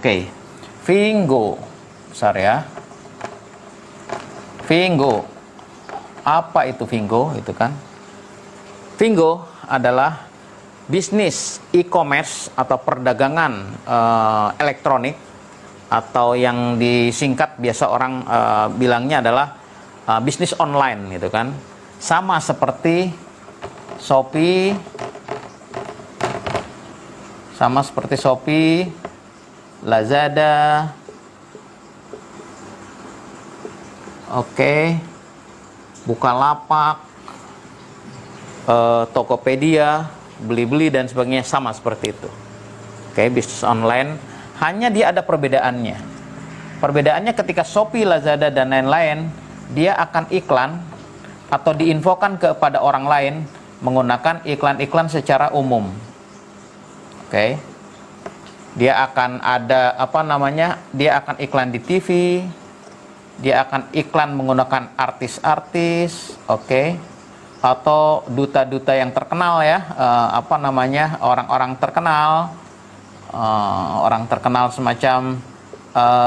Oke, Vingo, besar ya. Vingo, apa itu Vingo? Itu kan, Vingo adalah bisnis e-commerce atau perdagangan elektronik, atau yang disingkat biasa orang bilangnya adalah bisnis online gitu kan. Sama seperti Shopee, Lazada, oke, Bukalapak, Tokopedia, Blibli dan sebagainya, sama seperti itu. Oke, bisnis online, hanya dia ada perbedaannya. Perbedaannya ketika Shopee, Lazada dan lain-lain, dia akan iklan atau diinfokan kepada orang lain menggunakan iklan-iklan secara umum. Oke. Dia akan ada dia akan iklan di TV, dia akan iklan menggunakan artis-artis, oke, atau duta-duta yang terkenal ya, orang-orang terkenal, semacam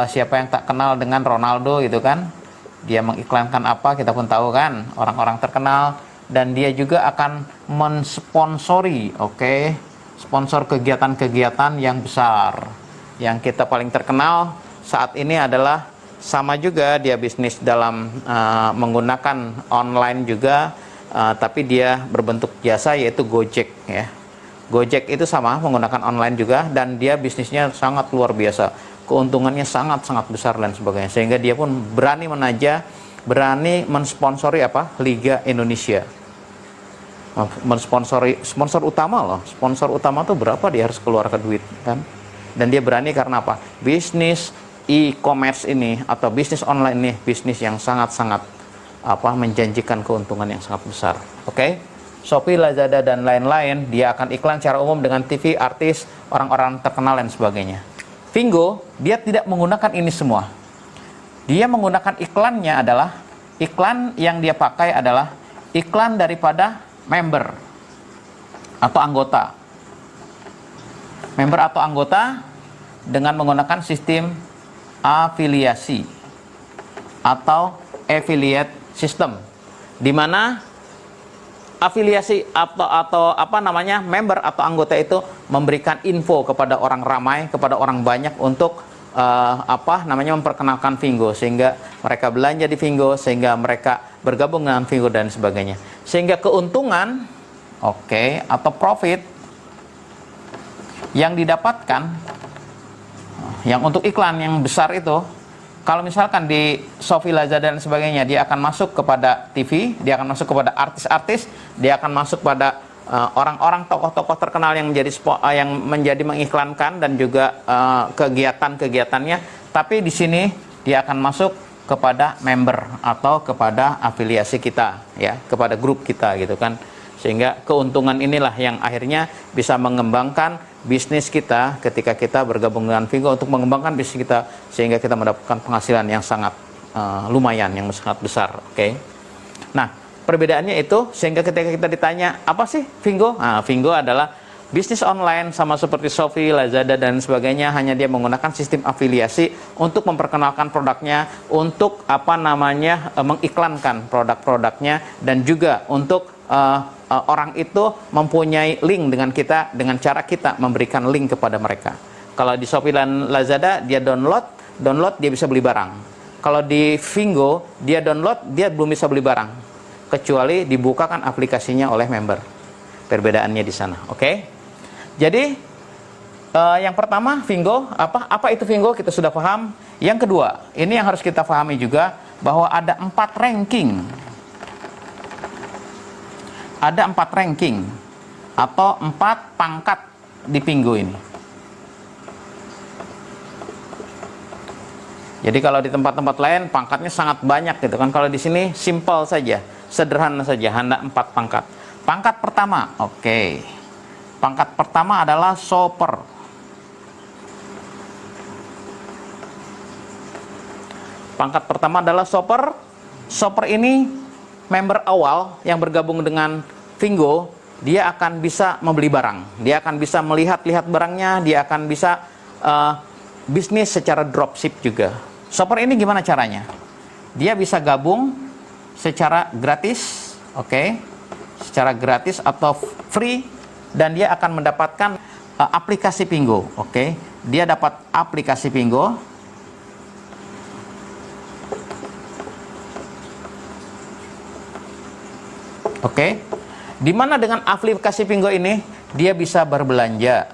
siapa yang tak kenal dengan Ronaldo gitu kan. Dia mengiklankan apa, kita pun tahu kan, orang-orang terkenal. Dan dia juga akan mensponsori, sponsor kegiatan-kegiatan yang besar. Yang kita paling terkenal saat ini adalah, sama juga dia bisnis dalam menggunakan online juga, tapi dia berbentuk jasa, yaitu Gojek ya. Gojek itu sama menggunakan online juga, dan dia bisnisnya sangat luar biasa, keuntungannya sangat-sangat besar dan sebagainya, sehingga dia pun berani mensponsori Liga Indonesia, sponsor utama loh. Sponsor utama tuh berapa dia harus keluarkan duit kan, dan dia berani karena apa? Bisnis e-commerce ini atau bisnis online ini bisnis yang sangat-sangat menjanjikan keuntungan yang sangat besar. Oke. Shopee, Lazada dan lain-lain, dia akan iklan secara umum dengan TV, artis, orang-orang terkenal dan sebagainya. Vingo, dia tidak menggunakan ini semua. Dia menggunakan iklannya adalah, iklan yang dia pakai adalah iklan daripada member atau anggota. Member atau anggota dengan menggunakan sistem afiliasi atau affiliate system, di mana afiliasi atau member atau anggota itu memberikan info kepada orang ramai, kepada orang banyak untuk memperkenalkan Vingo, sehingga mereka belanja di Vingo, sehingga mereka bergabung dengan Vingo dan sebagainya, sehingga keuntungan atau profit yang didapatkan yang untuk iklan yang besar itu, kalau misalkan di Shopee, Lazada dan sebagainya, dia akan masuk kepada TV, dia akan masuk kepada artis-artis, dia akan masuk pada orang-orang, tokoh-tokoh terkenal yang menjadi mengiklankan, dan juga kegiatan-kegiatannya. Tapi di sini dia akan masuk kepada member atau kepada afiliasi kita ya, kepada grup kita gitu kan. Sehingga keuntungan inilah yang akhirnya bisa mengembangkan bisnis kita ketika kita bergabung dengan Vingo untuk mengembangkan bisnis kita, sehingga kita mendapatkan penghasilan yang sangat lumayan, yang sangat besar. Oke. Nah, perbedaannya itu, sehingga ketika kita ditanya apa sih Vingo? Nah, Vingo adalah bisnis online sama seperti Shopee, Lazada dan sebagainya, hanya dia menggunakan sistem afiliasi untuk memperkenalkan produknya, untuk mengiklankan produk-produknya, dan juga untuk orang itu mempunyai link dengan kita, dengan cara kita memberikan link kepada mereka. Kalau di Shopee dan Lazada, dia download dia bisa beli barang. Kalau di Vingo, dia download, dia belum bisa beli barang, kecuali dibukakan aplikasinya oleh member. Perbedaannya di sana. Oke. Jadi yang pertama, Vingo, apa itu Vingo, kita sudah paham. Yang kedua, ini yang harus kita pahami juga, bahwa ada 4 ranking. Ada 4 ranking atau 4 pangkat di Vingo ini. Jadi kalau di tempat-tempat lain pangkatnya sangat banyak gitu kan. Kalau di sini simple saja, sederhana saja, hanya 4 pangkat. Pangkat pertama, pangkat pertama adalah shopper. Pangkat pertama adalah shopper. Shopper ini member awal yang bergabung dengan Vingo, dia akan bisa membeli barang, dia akan bisa melihat-lihat barangnya, dia akan bisa bisnis secara dropship juga. Shopper ini gimana caranya? Dia bisa gabung secara gratis, oke, secara gratis atau free, dan dia akan mendapatkan aplikasi Pinngo, oke. Dia dapat aplikasi Pinngo. Oke. Dimana dengan aplikasi Pinngo ini dia bisa berbelanja.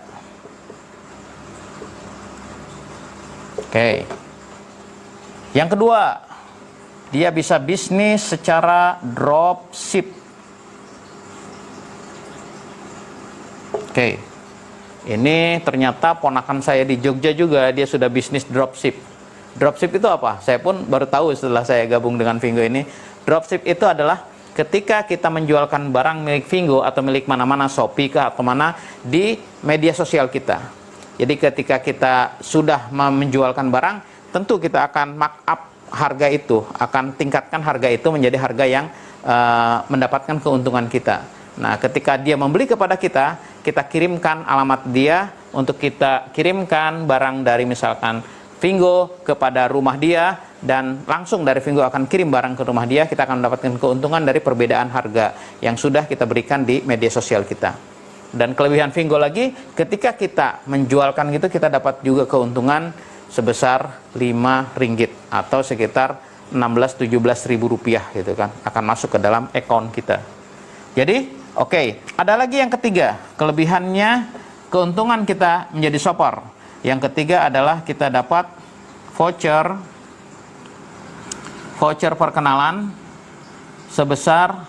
Oke. Yang kedua, dia bisa bisnis secara dropship. Oke. Ini ternyata ponakan saya di Jogja juga, dia sudah bisnis dropship. Dropship itu apa? Saya pun baru tahu setelah saya gabung dengan Pinngo ini. Dropship itu adalah ketika kita menjualkan barang milik Pinngo atau milik mana-mana, Shopee kah atau mana, di media sosial kita. Jadi ketika kita sudah menjualkan barang, tentu kita akan markup harga itu, akan tingkatkan harga itu menjadi harga yang mendapatkan keuntungan kita. Nah, ketika dia membeli kepada kita, kita kirimkan alamat dia untuk kita kirimkan barang dari misalkan Pinngo kepada rumah dia, dan langsung dari Pinngo akan kirim barang ke rumah dia. Kita akan mendapatkan keuntungan dari perbedaan harga yang sudah kita berikan di media sosial kita. Dan kelebihan Pinngo lagi, ketika kita menjualkan gitu, kita dapat juga keuntungan sebesar Rp5 atau sekitar 16-17 ribu rupiah gitu kan, akan masuk ke dalam account kita. Jadi oke, ada lagi yang ketiga, kelebihannya keuntungan kita menjadi shopper. Yang ketiga adalah kita dapat voucher perkenalan sebesar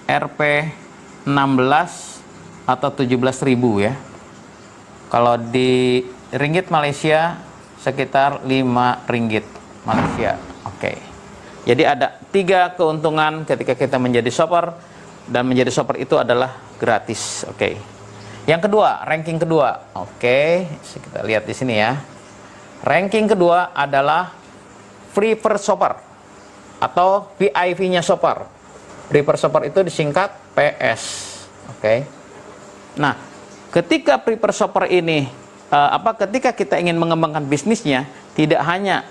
Rp16 atau 17.000 ya. Kalau di ringgit Malaysia sekitar Rp5 Malaysia. Oke. Jadi ada 3 keuntungan ketika kita menjadi shopper, dan menjadi shopper itu adalah gratis. Oke. Yang kedua, ranking kedua. Oke, kita lihat di sini ya. Ranking kedua adalah free per shopper atau VIP-nya shopper. Free per shopper itu disingkat PS. Oke. Nah, ketika free per shopper ini ketika kita ingin mengembangkan bisnisnya, tidak hanya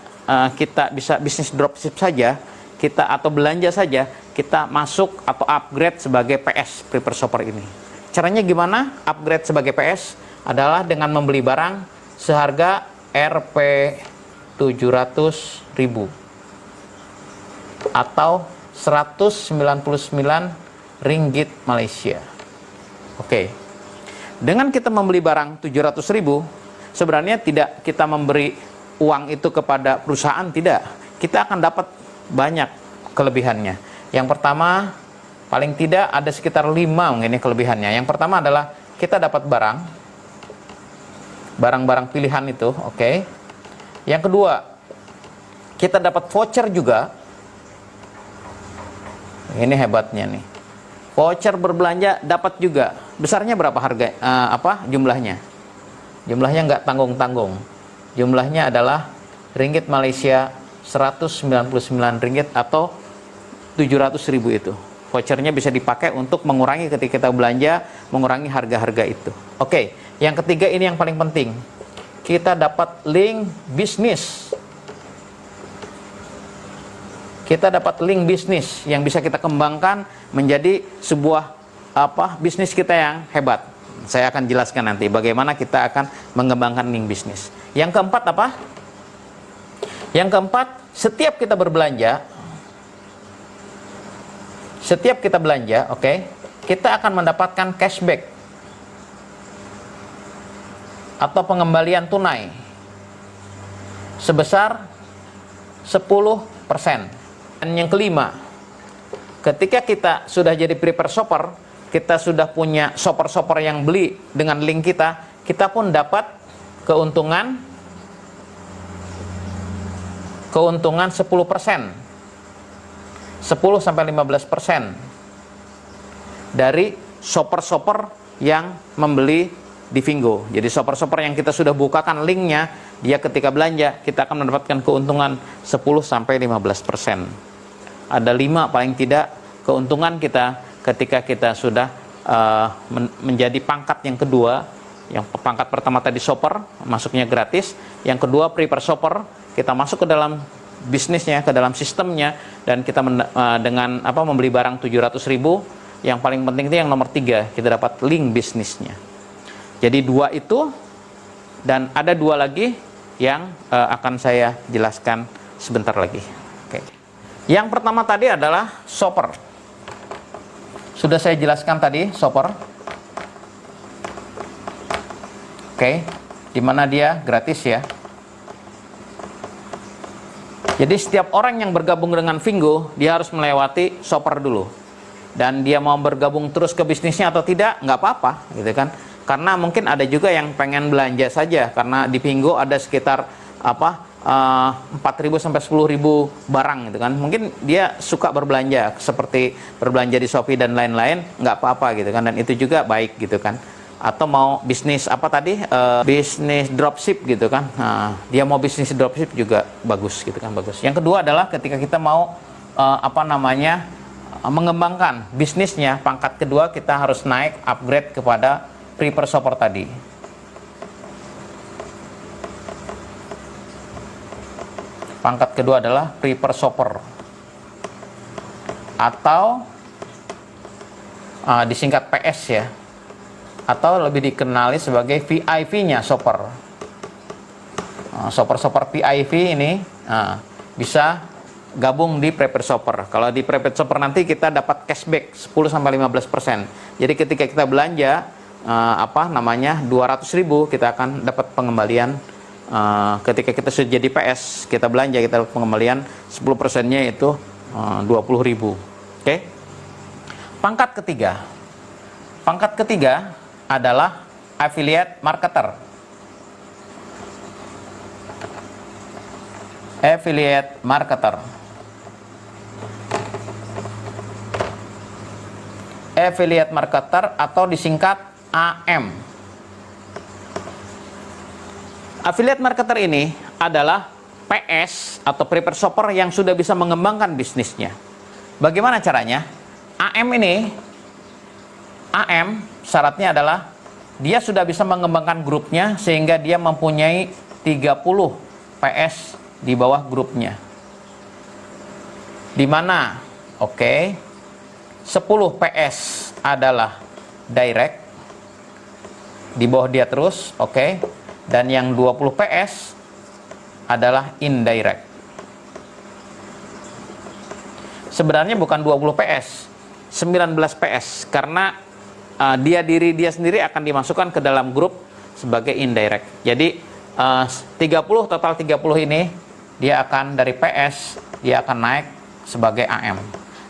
kita bisa bisnis dropship saja, kita atau belanja saja, kita masuk atau upgrade sebagai PS free per shopper ini. Caranya gimana? Upgrade sebagai PS adalah dengan membeli barang seharga Rp700.000 atau Rp199 Malaysia. Oke. Dengan kita membeli barang 700.000, sebenarnya tidak kita memberi uang itu kepada perusahaan, tidak. Kita akan dapat banyak kelebihannya. Yang pertama, paling tidak ada sekitar 5 ini kelebihannya. Yang pertama adalah kita dapat barang-barang pilihan itu, oke. Yang kedua, kita dapat voucher juga. Ini hebatnya nih. Voucher berbelanja dapat juga. Besarnya berapa harga? Jumlahnya? Jumlahnya nggak tanggung-tanggung. Jumlahnya adalah ringgit Malaysia Rp199 atau 700.000 itu. Vouchernya bisa dipakai untuk mengurangi ketika kita belanja, mengurangi harga-harga itu. Oke, yang ketiga ini yang paling penting. Kita dapat link bisnis. Kita dapat link bisnis yang bisa kita kembangkan menjadi sebuah bisnis kita yang hebat. Saya akan jelaskan nanti bagaimana kita akan mengembangkan link bisnis. Yang keempat apa? Yang keempat, setiap kita belanja, oke, kita akan mendapatkan cashback atau pengembalian tunai sebesar 10%. Dan yang kelima, ketika kita sudah jadi prepaid shopper, kita sudah punya shopper-shopper yang beli dengan link kita, kita pun dapat keuntungan 10%. 10-15% dari shopper-shopper yang membeli di Pinngo. Jadi shopper-shopper yang kita sudah bukakan linknya, dia ketika belanja, kita akan mendapatkan keuntungan 10-15%. Ada 5 paling tidak keuntungan kita ketika kita sudah menjadi pangkat yang kedua Yang pangkat pertama tadi shopper, masuknya gratis. Yang kedua prepare shopper, kita masuk ke dalam bisnisnya, ke dalam sistemnya, dan kita dengan membeli barang 700.000. Yang paling penting itu yang nomor 3, kita dapat link bisnisnya. Jadi 2 itu, dan ada 2 lagi yang akan saya jelaskan sebentar lagi. Oke. Yang pertama tadi adalah shopper. Sudah saya jelaskan tadi shopper. Oke, dimana dia gratis ya. Jadi setiap orang yang bergabung dengan Vingo, dia harus melewati shopper dulu. Dan dia mau bergabung terus ke bisnisnya atau tidak, nggak apa-apa, gitu kan. Karena mungkin ada juga yang pengen belanja saja, karena di Vingo ada sekitar 4.000 sampai 10.000 barang, gitu kan. Mungkin dia suka berbelanja, seperti berbelanja di Shopee dan lain-lain, nggak apa-apa, gitu kan. Dan itu juga baik, gitu kan. Atau mau bisnis bisnis dropship gitu kan. Nah, dia mau bisnis dropship juga bagus gitu kan, bagus. Yang kedua adalah ketika kita mau mengembangkan bisnisnya, pangkat kedua kita harus naik upgrade kepada prepare shopper tadi. Pangkat kedua adalah prepare shopper atau disingkat PS ya, atau lebih dikenali sebagai VIP-nya shopper. Shopper VIP ini bisa gabung di prepaid shopper. Kalau di prepaid shopper nanti kita dapat cashback 10-15%. Jadi ketika kita belanja 200.000, kita akan dapat pengembalian. Ketika kita sudah jadi PS, kita belanja, kita dapat pengembalian 10%-nya itu 20.000. Oke. Pangkat ketiga adalah affiliate marketer. Affiliate marketer. Affiliate marketer atau disingkat AM. Affiliate marketer ini adalah PS atau prepaid shopper yang sudah bisa mengembangkan bisnisnya. Bagaimana caranya? AM syaratnya adalah dia sudah bisa mengembangkan grupnya sehingga dia mempunyai 30 PS di bawah grupnya. Di mana? Oke. 10 PS adalah direct. Di bawah dia terus, oke. Dan yang 20 PS adalah indirect. Sebenarnya bukan 20 PS, 19 PS karena diri dia sendiri akan dimasukkan ke dalam grup sebagai indirect. Jadi total 30 ini dia akan dari PS, dia akan naik sebagai AM.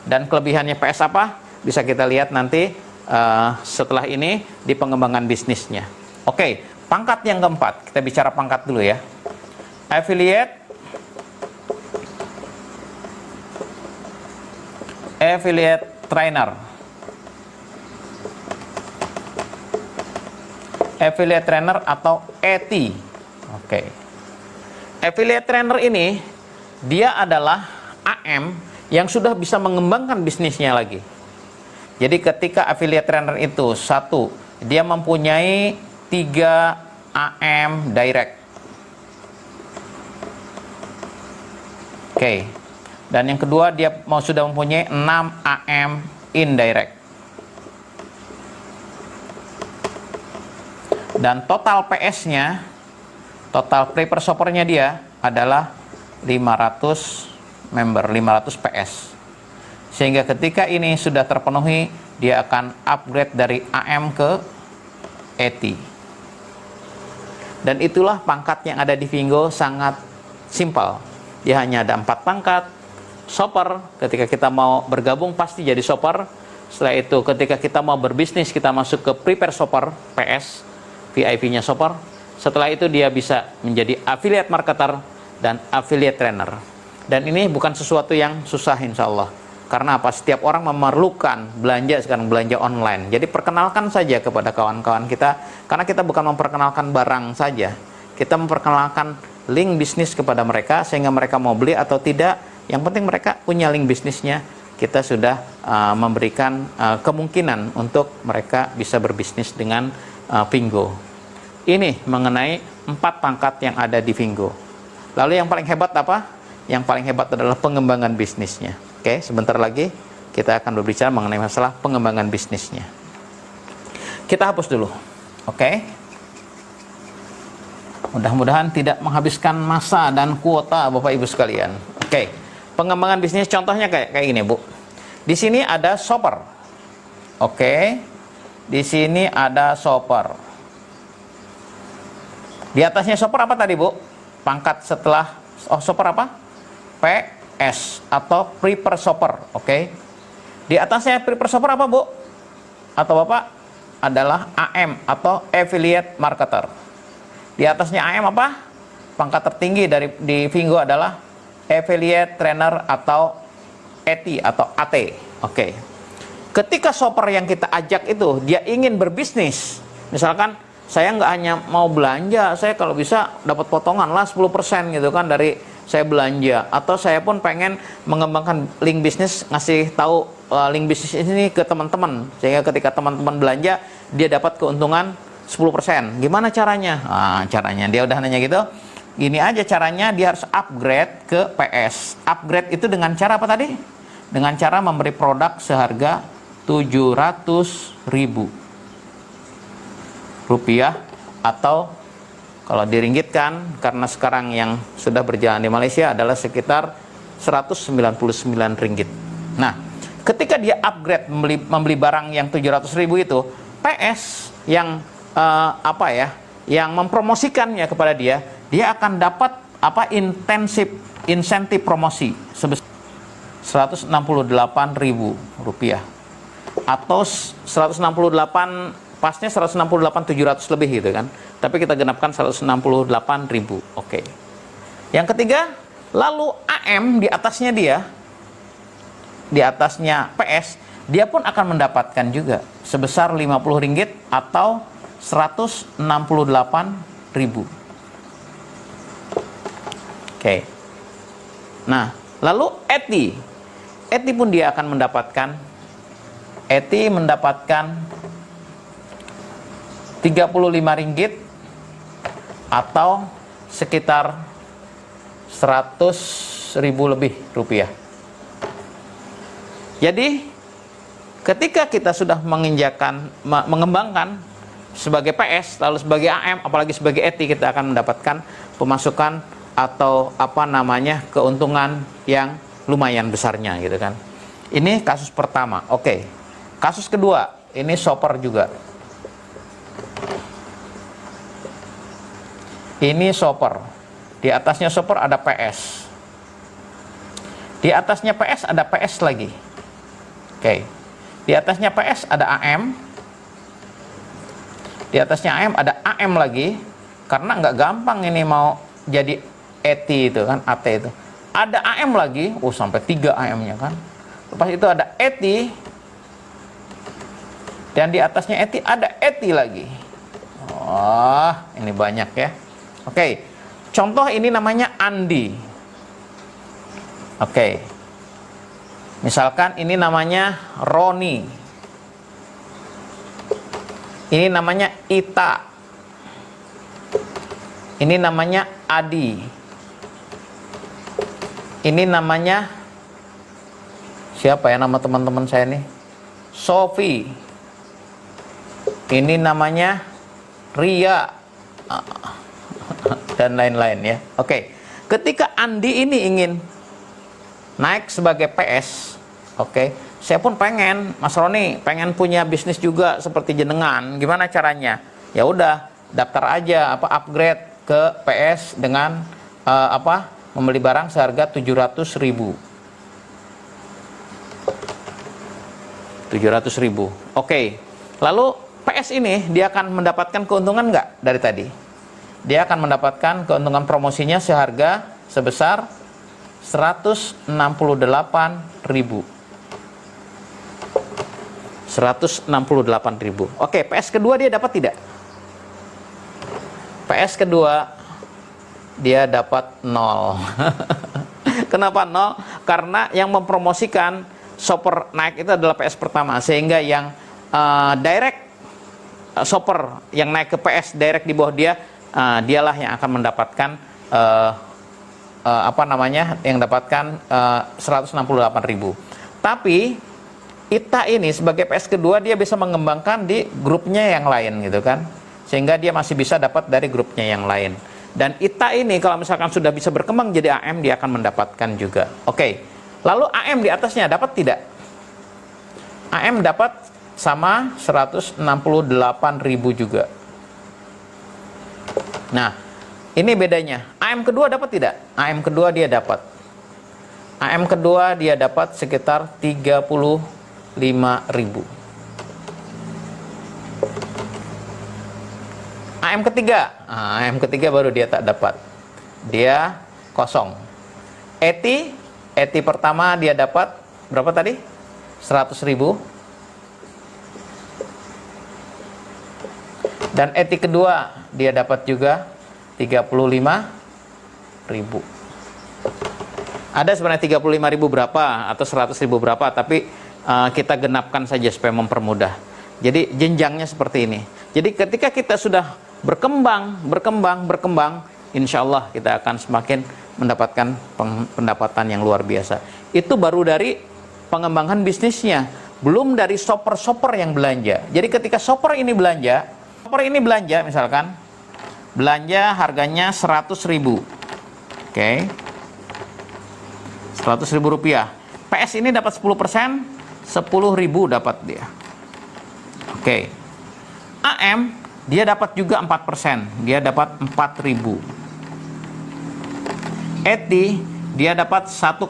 Dan kelebihannya PS apa? Bisa kita lihat nanti setelah ini di pengembangan bisnisnya. Oke, pangkat yang keempat, kita bicara pangkat dulu ya. Affiliate trainer. Affiliate trainer atau AT. Oke. Affiliate trainer ini dia adalah AM yang sudah bisa mengembangkan bisnisnya lagi. Jadi ketika affiliate trainer itu dia mempunyai 3 AM direct. Oke. Dan yang kedua dia sudah mempunyai 6 AM indirect. Dan total PS-nya, total prepaid shopper-nya dia adalah 500 PS. Sehingga ketika ini sudah terpenuhi, dia akan upgrade dari AM ke AT. Dan itulah pangkat yang ada di Vingo, sangat simpel. Dia hanya ada 4 pangkat. Shopper, ketika kita mau bergabung pasti jadi shopper. Setelah itu ketika kita mau berbisnis, kita masuk ke prepare shopper, PS, VIP-nya shopper. Setelah itu dia bisa menjadi affiliate marketer dan affiliate trainer. Dan ini bukan sesuatu yang susah insya Allah. Karena apa? Setiap orang memerlukan belanja sekarang, belanja online. Jadi perkenalkan saja kepada kawan-kawan kita. Karena kita bukan memperkenalkan barang saja. Kita memperkenalkan link bisnis kepada mereka sehingga mereka mau beli atau tidak. Yang penting mereka punya link bisnisnya. Kita sudah memberikan kemungkinan untuk mereka bisa berbisnis dengan Vingo. Ini mengenai 4 pangkat yang ada di Vinggo. Lalu yang paling hebat apa? Yang paling hebat adalah pengembangan bisnisnya. Oke, sebentar lagi kita akan berbicara mengenai masalah pengembangan bisnisnya. Kita hapus dulu. Oke. Mudah-mudahan tidak menghabiskan masa dan kuota Bapak Ibu sekalian. Oke. Pengembangan bisnis contohnya kayak gini, Bu. Di sini ada shopper. Oke. Di sini ada shopper. Di atasnya shopper apa tadi, Bu? Pangkat setelah shopper apa? PS atau prepare shopper. Oke. Di atasnya prepare shopper apa, Bu? Atau Bapak? Adalah AM atau affiliate marketer. Di atasnya AM apa? Pangkat tertinggi di Vinggo adalah affiliate trainer atau AT atau AT. Oke. Ketika shopper yang kita ajak itu dia ingin berbisnis, misalkan saya nggak hanya mau belanja, saya kalau bisa dapat potongan lah 10% gitu kan dari saya belanja, atau saya pun pengen mengembangkan link bisnis, ngasih tahu link bisnis ini ke teman-teman sehingga ketika teman-teman belanja dia dapat keuntungan 10%. Gimana caranya? Caranya dia udah nanya gitu. Gini aja caranya, dia harus upgrade ke PS. Upgrade itu dengan cara apa tadi? Dengan cara memberi produk seharga 700.000 rupiah, atau kalau diringgitkan karena sekarang yang sudah berjalan di Malaysia adalah sekitar 199 ringgit. Nah, ketika dia upgrade membeli barang yang 700.000 itu, PS yang yang mempromosikannya kepada dia akan dapat insentif promosi sebesar 168.000 rupiah, atau 168, pasnya 168.700 lebih gitu kan, tapi kita genapkan 168.000. Oke. Yang ketiga, lalu AM di atasnya PS, dia pun akan mendapatkan juga sebesar 50 ringgit atau 168.000. Oke. Nah, lalu Eti pun dia akan mendapatkan 35 ringgit atau sekitar 100.000 lebih rupiah. Jadi ketika kita sudah mengembangkan sebagai PS, lalu sebagai AM, apalagi sebagai ETI, kita akan mendapatkan pemasukan atau keuntungan yang lumayan besarnya gitu kan. Ini kasus pertama. Oke. Kasus kedua, ini shopper juga. Ini shopper. Di atasnya shopper ada PS. Di atasnya PS ada PS lagi. Oke. Di atasnya PS ada AM. Di atasnya AM ada AM lagi. Karena nggak gampang ini mau jadi ETI itu kan, AT itu. Ada AM lagi, sampai 3 AM-nya kan. Lepas itu ada ETI. Dan di atasnya ETI ada ETI lagi. Ini banyak ya. Oke. Contoh ini namanya Andi. Oke. Misalkan ini namanya Roni. Ini namanya Ita. Ini namanya Adi. Ini namanya siapa ya nama teman-teman saya nih? Sofi. Ini namanya Ria. Dan lain-lain ya. Oke. Ketika Andi ini ingin naik sebagai PS, oke, saya pun pengen, Mas Roni, pengen punya bisnis juga seperti jenengan. Gimana caranya? Ya udah, daftar aja upgrade ke PS dengan membeli barang seharga 700.000. 700.000. Oke. Lalu PS ini dia akan mendapatkan keuntungan nggak dari tadi? Dia akan mendapatkan keuntungan promosinya seharga sebesar 168.000. 168.000. Oke, PS kedua dia dapat tidak? PS kedua dia dapat 0. Kenapa 0? Karena yang mempromosikan shopper naik itu adalah PS pertama, sehingga yang direct shopper yang naik ke PS direct di bawah dia, dialah yang akan mendapatkan yang dapatkan 168.000. Tapi Ita ini sebagai PS kedua dia bisa mengembangkan di grupnya yang lain gitu kan, sehingga dia masih bisa dapat dari grupnya yang lain. Dan Ita ini kalau misalkan sudah bisa berkembang jadi AM, dia akan mendapatkan juga. Oke, lalu AM di atasnya dapat tidak? AM dapat sama 168.000 juga. Nah, ini bedanya. AM kedua dapat tidak? AM kedua dia dapat. AM kedua dia dapat sekitar 35.000. AM ketiga, AM ketiga baru dia tak dapat. Dia kosong. ETI pertama dia dapat berapa tadi? 100.000. Dan ETI kedua dia dapat juga 35.000. Ada sebenarnya 35.000 berapa atau 100.000 berapa, tapi kita genapkan saja supaya mempermudah. Jadi jenjangnya seperti ini. Jadi ketika kita sudah berkembang, insya Allah kita akan semakin mendapatkan pendapatan yang luar biasa. Itu baru dari pengembangan bisnisnya, belum dari shopper-shopper yang belanja. Jadi ketika shopper ini belanja misalkan belanja harganya 100.000, oke, 100.000 rupiah. PS ini dapat 10%, 10.000 dapat dia. Oke. AM dia dapat juga 4%, dia dapat 4.000. ETI dia dapat 1,8%,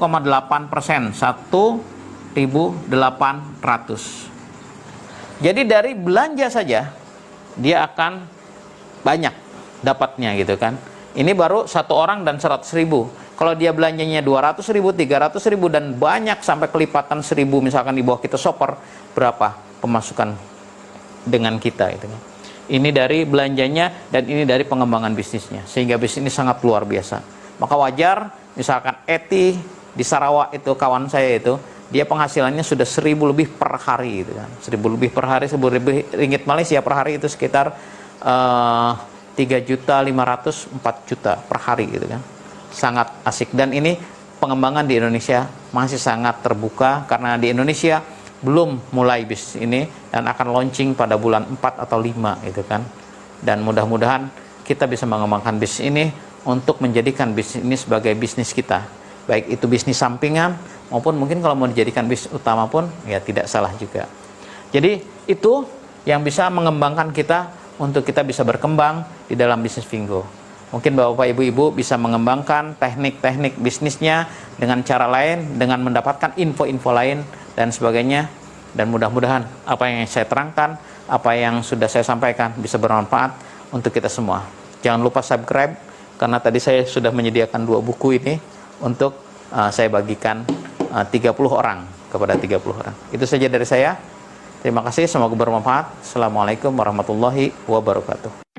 1.800. Jadi dari belanja saja dia akan banyak dapatnya gitu kan. Ini baru satu orang dan 100.000. Kalau dia belanjanya 200.000, 300.000 dan banyak sampai kelipatan 1.000 misalkan di bawah kita shopper, berapa pemasukan dengan kita itu. Ini dari belanjanya dan ini dari pengembangan bisnisnya, sehingga bisnis ini sangat luar biasa. Maka wajar misalkan Eti di Sarawak itu, kawan saya itu, dia penghasilannya sudah 1.000 lebih per hari gitu kan. 1.000 lebih per hari, 1.000 lebih ringgit Malaysia per hari itu sekitar 3.500.000, 4 juta per hari gitu kan. Sangat asik. Dan ini pengembangan di Indonesia masih sangat terbuka karena di Indonesia belum mulai bisnis ini dan akan launching pada bulan 4 atau 5 gitu kan. Dan mudah-mudahan kita bisa mengembangkan bisnis ini untuk menjadikan bisnis ini sebagai bisnis kita, baik itu bisnis sampingan maupun mungkin kalau mau dijadikan bisnis utama pun ya tidak salah juga. Jadi itu yang bisa mengembangkan kita untuk kita bisa berkembang di dalam bisnis Fingo. Mungkin Bapak Ibu bisa mengembangkan teknik-teknik bisnisnya dengan cara lain, dengan mendapatkan info-info lain dan sebagainya. Dan mudah-mudahan apa yang saya terangkan, apa yang sudah saya sampaikan bisa bermanfaat untuk kita semua. Jangan lupa subscribe, karena tadi saya sudah menyediakan 2 buku ini untuk saya bagikan 30 orang kepada 30 orang. Itu saja dari saya. Terima kasih, semoga bermanfaat. Assalamualaikum warahmatullahi wabarakatuh.